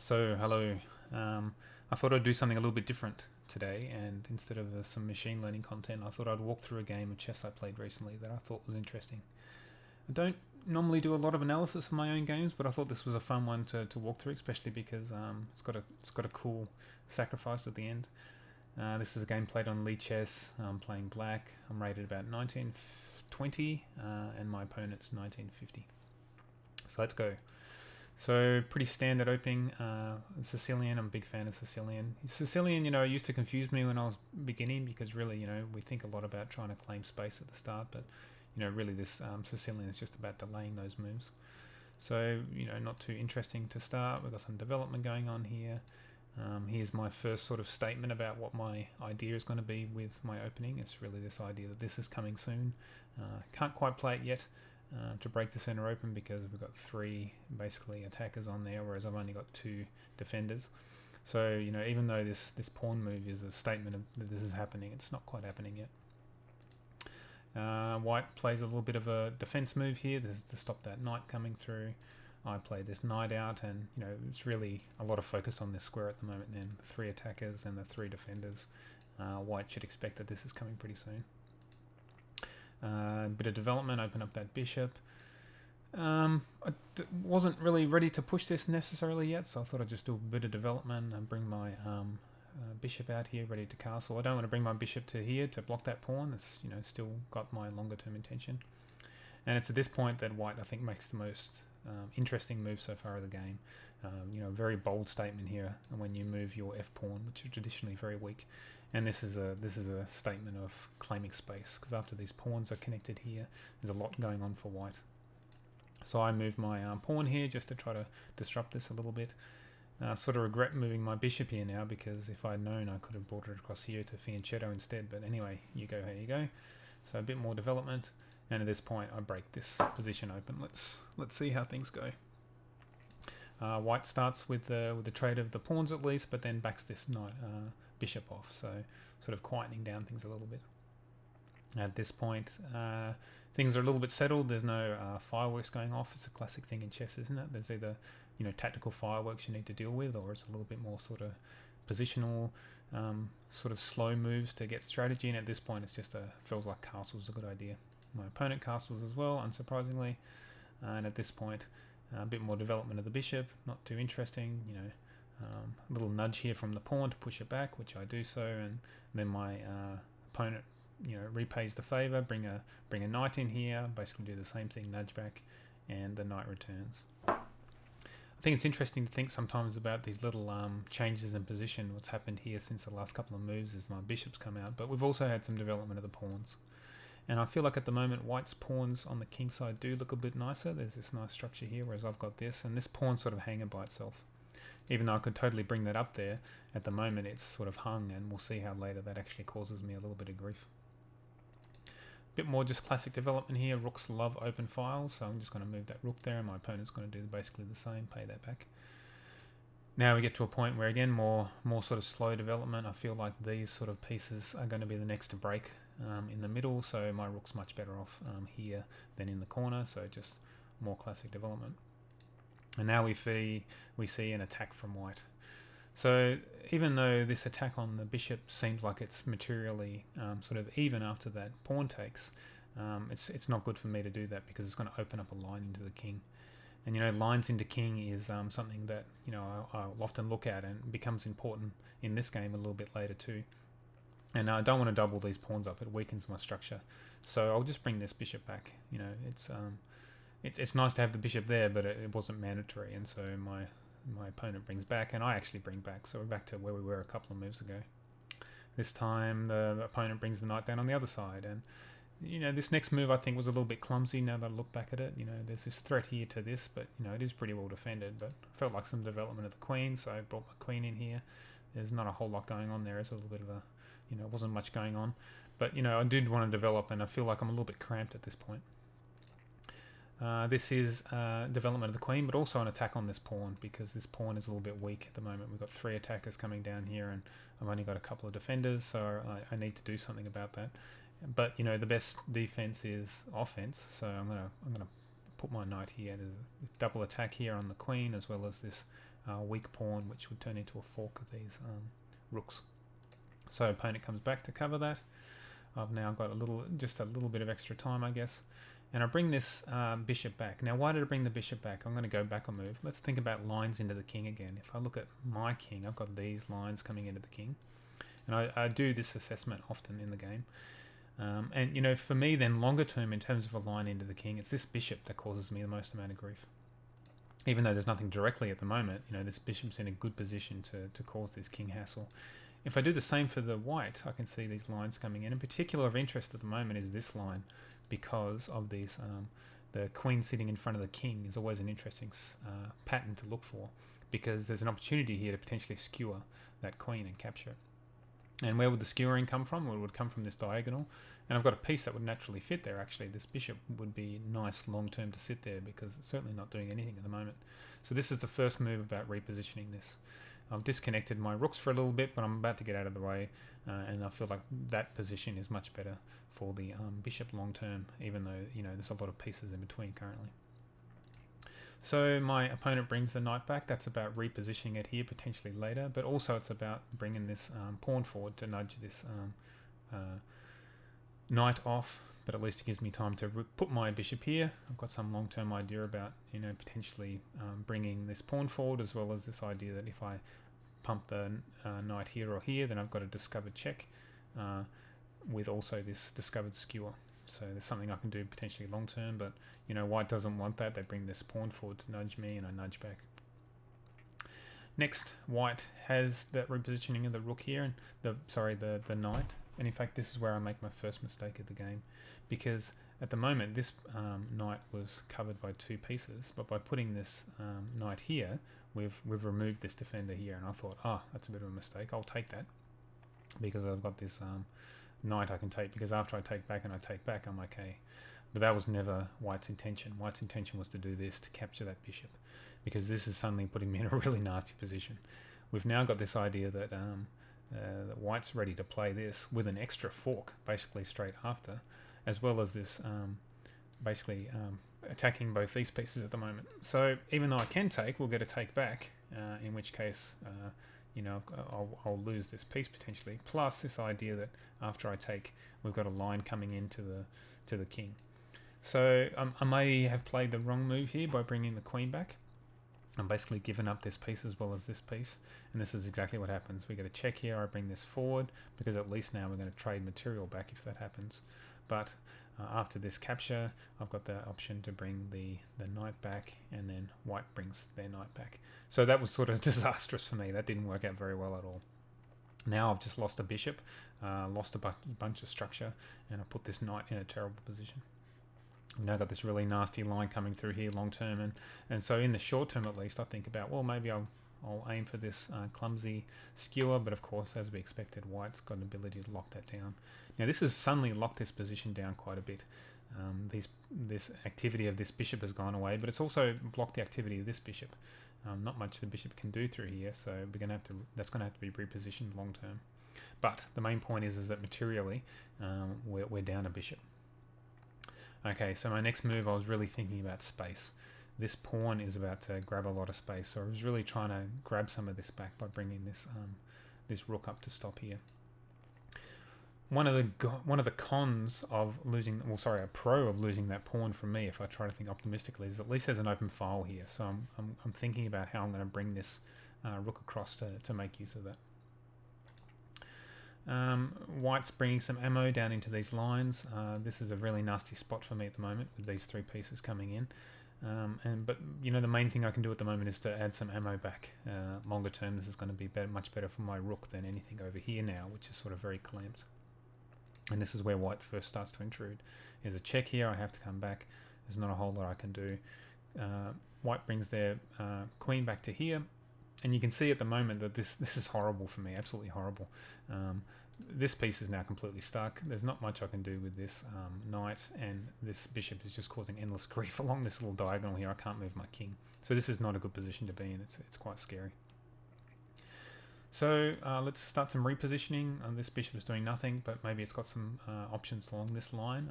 So, hello. I thought I'd do something a little bit different today, and instead of some machine learning content, I thought I'd walk through a game of chess I played recently that I thought was interesting. I don't normally do a lot of analysis of my own games, but I thought this was a fun one to walk through, especially because it's got a cool sacrifice at the end. This is a game played on Lichess. I'm playing black. I'm rated about 1920, and my opponent's 1950. So let's go. So pretty standard opening. Sicilian, I'm a big fan of Sicilian. Sicilian, it used to confuse me when I was beginning because really, we think a lot about trying to claim space at the start, but really this Sicilian is just about delaying those moves. So not too interesting to start. We've got some development going on here. Here's my first sort of statement about what my idea is going to be with my opening. It's really this idea that this is coming soon. Can't quite play it yet. To break the center open because we've got three basically attackers on there, whereas I've only got two defenders. So even though this pawn move is a statement of that this is happening, it's not quite happening yet. White plays a little bit of a defense move here. This is to stop that knight coming through. I play this knight out, and it's really a lot of focus on this square at the moment. Then three attackers and the three defenders. White should expect that this is coming pretty soon. Bit of development, open up that bishop. Wasn't really ready to push this necessarily yet, so I thought I'd just do a bit of development and bring my bishop out here ready to castle. I don't want to bring my bishop to here to block that pawn. It's still got my longer term intention, and it's at this point that white I think makes the most interesting move so far of the game. Very bold statement here when you move your f pawn, which is traditionally very weak. And this is a statement of claiming space, because after these pawns are connected here, there's a lot going on for white. So I move my pawn here just to try to disrupt this a little bit. Sort of regret moving my bishop here now, because if I'd known I could have brought it across here to fianchetto instead. But anyway, you go how you go. So a bit more development, and at this point I break this position open. Let's see how things go. White starts with the trade of the pawns at least, but then backs this knight bishop off, so sort of quietening down things a little bit. At this point, things are a little bit settled. There's no fireworks going off. It's a classic thing in chess, isn't it? There's either tactical fireworks you need to deal with, or it's a little bit more sort of positional, sort of slow moves to get strategy. And at this point, it's just feels like castle's a good idea. My opponent castles as well, unsurprisingly. And at this point, a bit more development of the bishop, not too interesting. A little nudge here from the pawn to push it back, which I do so, and then my opponent, repays the favor. Bring a knight in here, basically do the same thing, nudge back, and the knight returns. I think it's interesting to think sometimes about these little changes in position. What's happened here since the last couple of moves is my bishop's come out, but we've also had some development of the pawns. And I feel like at the moment white's pawns on the king side do look a bit nicer. There's this nice structure here, whereas I've got this, and this pawn's sort of hanging by itself. Even though I could totally bring that up there, at the moment it's sort of hung, and we'll see how later that actually causes me a little bit of grief. A bit more just classic development here. Rooks love open files, so I'm just going to move that rook there, and my opponent's going to do basically the same, pay that back. Now we get to a point where, again, more sort of slow development. I feel like these sort of pieces are going to be the next to break in the middle, so my rook's much better off here than in the corner, so just more classic development. And now we see an attack from white. So even though this attack on the bishop seems like it's materially sort of even after that pawn takes, it's not good for me to do that, because it's going to open up a line into the king. And lines into king is something that I'll often look at, and becomes important in this game a little bit later too. And I don't want to double these pawns up; it weakens my structure. So I'll just bring this bishop back. It's nice to have the bishop there, but it wasn't mandatory, and so my opponent brings back, and I actually bring back. So we're back to where we were a couple of moves ago. This time the opponent brings the knight down on the other side, and this next move I think was a little bit clumsy now that I look back at it. There's this threat here to this, but it is pretty well defended, but I felt like some development of the queen, so I brought my queen in here. There's not a whole lot going on there. It's a little bit of a, wasn't much going on, but I did want to develop, and I feel like I'm a little bit cramped at this point. This is development of the queen, but also an attack on this pawn, because this pawn is a little bit weak at the moment. We've got three attackers coming down here, and I've only got a couple of defenders, so I need to do something about that. But the best defense is offense, so I'm gonna put my knight here. There's a double attack here on the queen, as well as this weak pawn, which would turn into a fork of these rooks. So opponent comes back to cover that. I've now got just a little bit of extra time, I guess. And I bring this bishop back. Now, why did I bring the bishop back? I'm going to go back a move. Let's think about lines into the king again. If I look at my king, I've got these lines coming into the king. And I do this assessment often in the game. And, you know, for me then, longer term, in terms of a line into the king, it's this bishop that causes me the most amount of grief. Even though there's nothing directly at the moment, you know, this bishop's in a good position to cause this king hassle. If I do the same for the white, I can see these lines coming in. In particular of interest at the moment is this line, because of these, the queen sitting in front of the king is always an interesting pattern to look for, because there's an opportunity here to potentially skewer that queen and capture it. And where would the skewering come from? Well, it would come from this diagonal. And I've got a piece that would naturally fit there, actually. This bishop would be nice long-term to sit there, because it's certainly not doing anything at the moment. So this is the first move about repositioning this. I've disconnected my rooks for a little bit, but I'm about to get out of the way, and I feel like that position is much better for the bishop long-term, even though, you know, there's a lot of pieces in between currently. So my opponent brings the knight back. That's about repositioning it here potentially later, but also it's about bringing this pawn forward to nudge this knight off, but at least it gives me time to put my bishop here. I've got some long-term idea about, you know, potentially bringing this pawn forward, as well as this idea that if I pump the knight here or here, then I've got a discovered check with also this discovered skewer. So there's something I can do potentially long term, but you know, white doesn't want that. They bring this pawn forward to nudge me, and I nudge back. Next, white has that repositioning of the rook here, and the knight. And in fact, this is where I make my first mistake of the game, because at the moment this knight was covered by two pieces, but by putting this knight here, we've removed this defender here, and I thought, that's a bit of a mistake. I'll take that because I've got this knight I can take, because after I take back and I take back, I'm okay. But that was never white's intention. White's intention was to do this, to capture that bishop, because this is suddenly putting me in a really nasty position. We've now got this idea that that white's ready to play this with an extra fork, basically straight after, as well as this attacking both these pieces at the moment. So even though I can take, we'll get a take back, in which case, you know, I'll lose this piece potentially. Plus this idea that after I take, we've got a line coming into the king. So I may have played the wrong move here by bringing the queen back. I'm basically giving up this piece as well as this piece, and this is exactly what happens. We get a check here. I bring this forward because at least now we're going to trade material back if that happens. But after this capture, I've got the option to bring the knight back, and then white brings their knight back. So that was sort of disastrous for me. That didn't work out very well at all. Now I've just lost a bishop, lost a bunch of structure, and I put this knight in a terrible position. I've now got this really nasty line coming through here long term, and so in the short term at least, I think about, well, maybe I'll aim for this clumsy skewer, but of course, as we expected, white's got an ability to lock that down. Now this has suddenly locked this position down quite a bit. This activity of this bishop has gone away, but it's also blocked the activity of this bishop. Not much the bishop can do through here, so we're going to have to. That's going to have to be repositioned long term. But the main point is that materially, we're down a bishop. Okay, so my next move, I was really thinking about space. This pawn is about to grab a lot of space, so I was really trying to grab some of this back by bringing this this rook up to stop here. One of the cons of losing, a pro of losing that pawn from me, if I try to think optimistically, is at least there's an open file here. So I'm thinking about how I'm going to bring this rook across to make use of that. White's bringing some ammo down into these lines. This is a really nasty spot for me at the moment with these three pieces coming in. But you know, the main thing I can do at the moment is to add some ammo back. Longer term, this is going to be much better for my rook than anything over here now, which is sort of very clamped. And this is where white first starts to intrude. There's a check here. I have to come back. There's not a whole lot I can do. White brings their queen back to here. And you can see at the moment that this is horrible for me, absolutely horrible. This piece is now completely stuck. There's not much I can do with this knight, and this bishop is just causing endless grief along this little diagonal here. I can't move my king. So this is not a good position to be in. It's quite scary. So let's start some repositioning. This bishop is doing nothing, but maybe it's got some options along this line.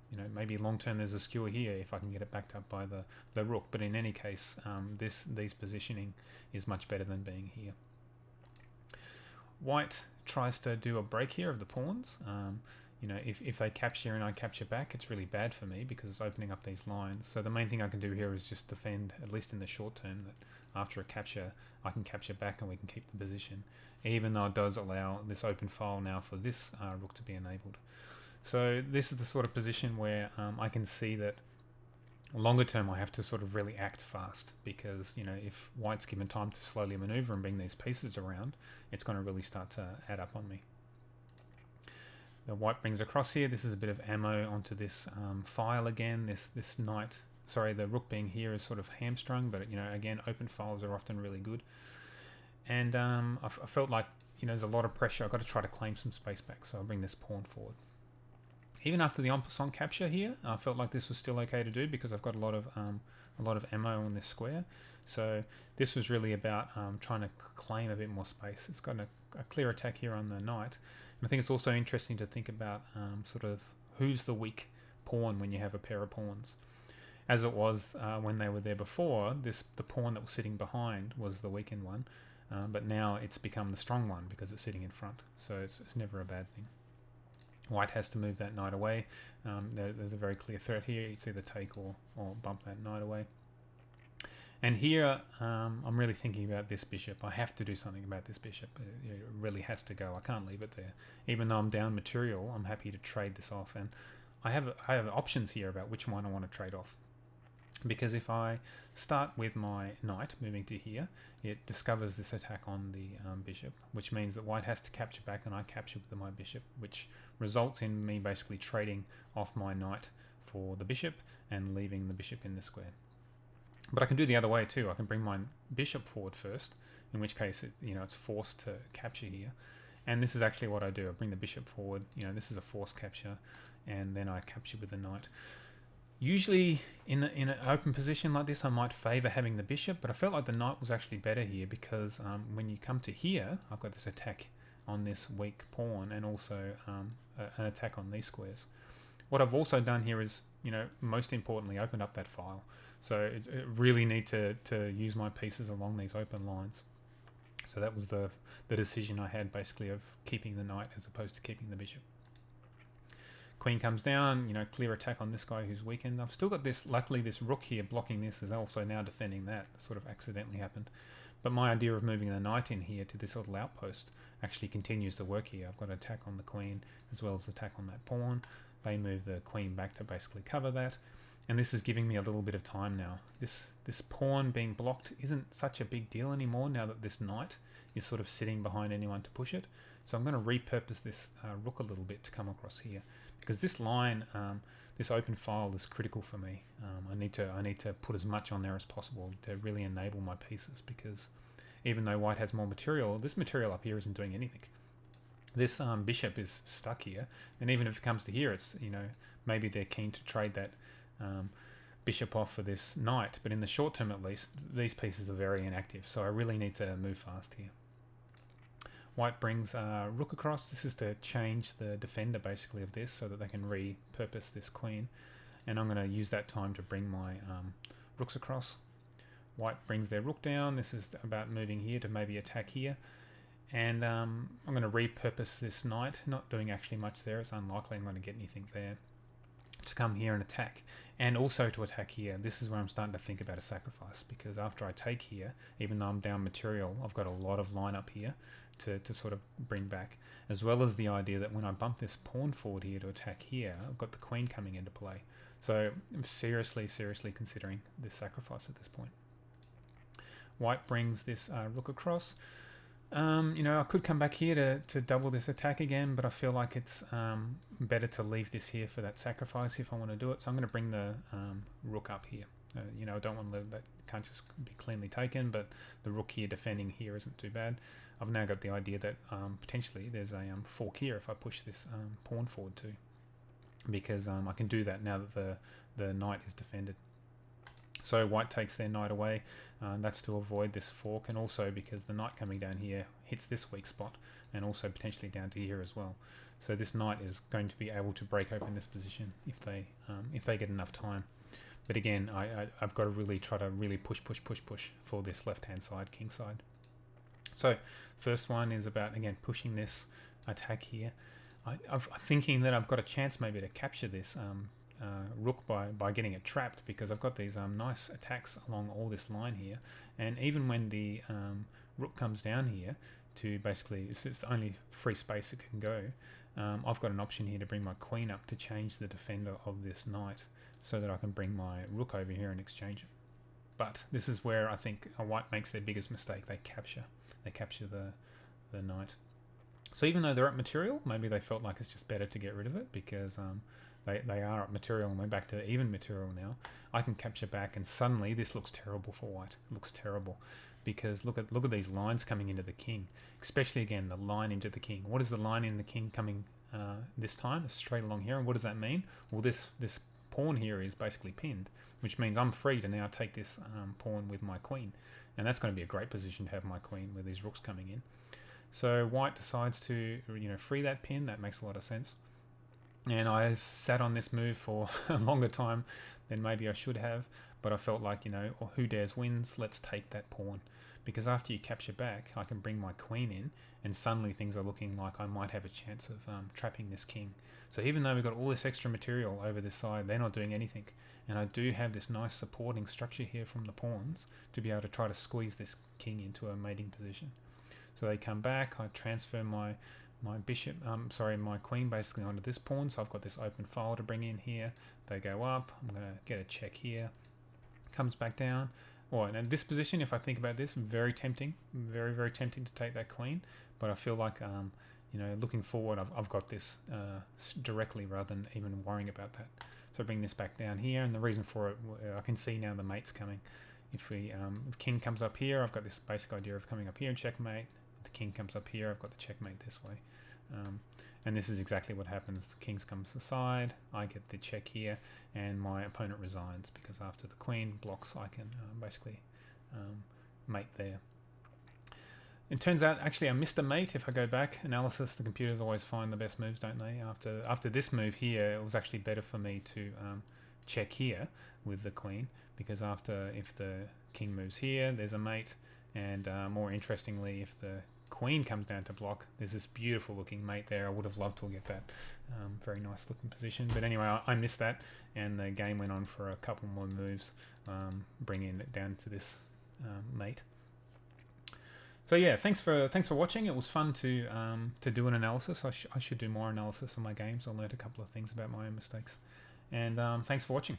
You know, maybe long term there's a skewer here if I can get it backed up by the rook. But in any case, these positioning is much better than being here. White tries to do a break here of the pawns. You know, if they capture and I capture back, it's really bad for me because it's opening up these lines. So the main thing I can do here is just defend, at least in the short term, that after a capture, I can capture back and we can keep the position, even though it does allow this open file now for this rook to be enabled. So this is the sort of position where I can see that longer term I have to sort of really act fast, because, you know, if white's given time to slowly maneuver and bring these pieces around, it's going to really start to add up on me. The white brings across here. This is a bit of ammo onto this file again. This knight, sorry, the rook being here is sort of hamstrung, but, you know, again, open files are often really good. And I felt like, you know, there's a lot of pressure. I've got to try to claim some space back, so I'll bring this pawn forward. Even after the en passant capture here, I felt like this was still okay to do because I've got a lot of ammo on this square. So this was really about trying to claim a bit more space. It's got a clear attack here on the knight. And I think it's also interesting to think about sort of who's the weak pawn when you have a pair of pawns. As it was when they were there before, the pawn that was sitting behind was the weakened one, but now it's become the strong one because it's sitting in front. So it's never a bad thing. White has to move that knight away. There's a very clear threat here. It's either take or bump that knight away. And here, I'm really thinking about this bishop. I have to do something about this bishop. It really has to go. I can't leave it there. Even though I'm down material, I'm happy to trade this off. And I have options here about which one I want to trade off. Because if I start with my knight moving to here, it discovers this attack on the bishop, which means that white has to capture back and I capture with my bishop, which results in me basically trading off my knight for the bishop and leaving the bishop in the square. But I can do the other way too. I can bring my bishop forward first, in which case it's forced to capture here. And this is actually what I do. I bring the bishop forward. This is a forced capture, and then I capture with the knight. Usually in an open position like this, I might favour having the bishop, but I felt like the knight was actually better here because when you come to here, I've got this attack on this weak pawn and also an attack on these squares. What I've also done here is, most importantly, open up that file. So it really need to use my pieces along these open lines. So that was the decision I had, basically, of keeping the knight as opposed to keeping the bishop. Queen comes down, clear attack on this guy who's weakened. I've still got this, luckily this rook here blocking this is also now defending that. Sort of accidentally happened. But my idea of moving the knight in here to this little outpost actually continues to work here. I've got an attack on the queen as well as attack on that pawn. They move the queen back to basically cover that. And this is giving me a little bit of time now. This pawn being blocked isn't such a big deal anymore now that this knight is sort of sitting behind anyone to push it. So I'm going to repurpose this rook a little bit to come across here. Because this line, this open file is critical for me. I need to put as much on there as possible to really enable my pieces, because even though white has more material, this material up here isn't doing anything. This bishop is stuck here, and even if it comes to here, it's maybe they're keen to trade that bishop off for this knight, but in the short term at least, these pieces are very inactive, so I really need to move fast here. White brings rook across. This is to change the defender basically of this so that they can repurpose this queen. And I'm going to use that time to bring my rooks across. White brings their rook down. This is about moving here to maybe attack here. And I'm going to repurpose this knight. Not doing actually much there. It's unlikely I'm going to get anything there. To come here and attack. And also to attack here. This is where I'm starting to think about a sacrifice. Because after I take here, even though I'm down material, I've got a lot of line up here to sort of bring back, as well as the idea that when I bump this pawn forward here to attack here, I've got the queen coming into play. So I'm seriously considering this sacrifice at this point. White brings this rook across. I could come back here to double this attack again, but I feel like it's better to leave this here for that sacrifice if I want to do it. So I'm going to bring the rook up here. I don't want to let that, can't just be cleanly taken, but the rook here defending here isn't too bad. I've now got the idea that potentially there's a fork here if I push this pawn forward too, because I can do that now that the knight is defended. So white takes their knight away. That's to avoid this fork, and also because the knight coming down here hits this weak spot, and also potentially down to here as well. So this knight is going to be able to break open this position if they get enough time. But again, I've got to really try to push for this left-hand side, king side. So first one is about, again, pushing this attack here. I'm thinking that I've got a chance maybe to capture this rook by getting it trapped, because I've got these nice attacks along all this line here. And even when the rook comes down here to basically, it's the only free space it can go, I've got an option here to bring my queen up to change the defender of this knight, so that I can bring my rook over here and exchange it. But this is where I think a white makes their biggest mistake. They capture the knight. So even though they're up material, maybe they felt like it's just better to get rid of it, because they are up material and we're back to even material now. I can capture back, and suddenly this looks terrible for white. It looks terrible because look at these lines coming into the king, especially again the line into the king. What is the line in the king coming this time? It's straight along here, and what does that mean? Well, this pawn here is basically pinned, which means I'm free to now take this pawn with my queen, and that's going to be a great position to have my queen with these rooks coming in. So white decides to free that pin. That makes a lot of sense. And I sat on this move for a longer time than maybe I should have, but I felt like, who dares wins, let's take that pawn. Because after you capture back, I can bring my queen in, and suddenly things are looking like I might have a chance of trapping this king. So even though we've got all this extra material over this side, they're not doing anything. And I do have this nice supporting structure here from the pawns to be able to try to squeeze this king into a mating position. So they come back, I transfer my my queen basically onto this pawn, so I've got this open file to bring in here. They go up, I'm going to get a check here, comes back down. And in this position, if I think about this, very tempting, very, very tempting to take that queen, but I feel like, looking forward, I've got this directly rather than even worrying about that. So I bring this back down here, and the reason for it, I can see now the mate's coming. If king comes up here, I've got this basic idea of coming up here and checkmate. The king comes up here, I've got the checkmate this way. And this is exactly what happens. The king comes aside, I get the check here, and my opponent resigns, because after the queen blocks, I can basically mate there. It turns out, actually, I missed a mate. If I go back, analysis, the computers always find the best moves, don't they? After this move here, it was actually better for me to check here with the queen, because if the king moves here, there's a mate, and more interestingly, if the queen comes down to block, there's this beautiful looking mate there. I would have loved to get that very nice looking position, but anyway, I missed that, and the game went on for a couple more moves, bringing it down to this mate. So yeah, thanks for watching. It was fun to do an analysis. I should do more analysis on my games. I learned a couple of things about my own mistakes, and thanks for watching.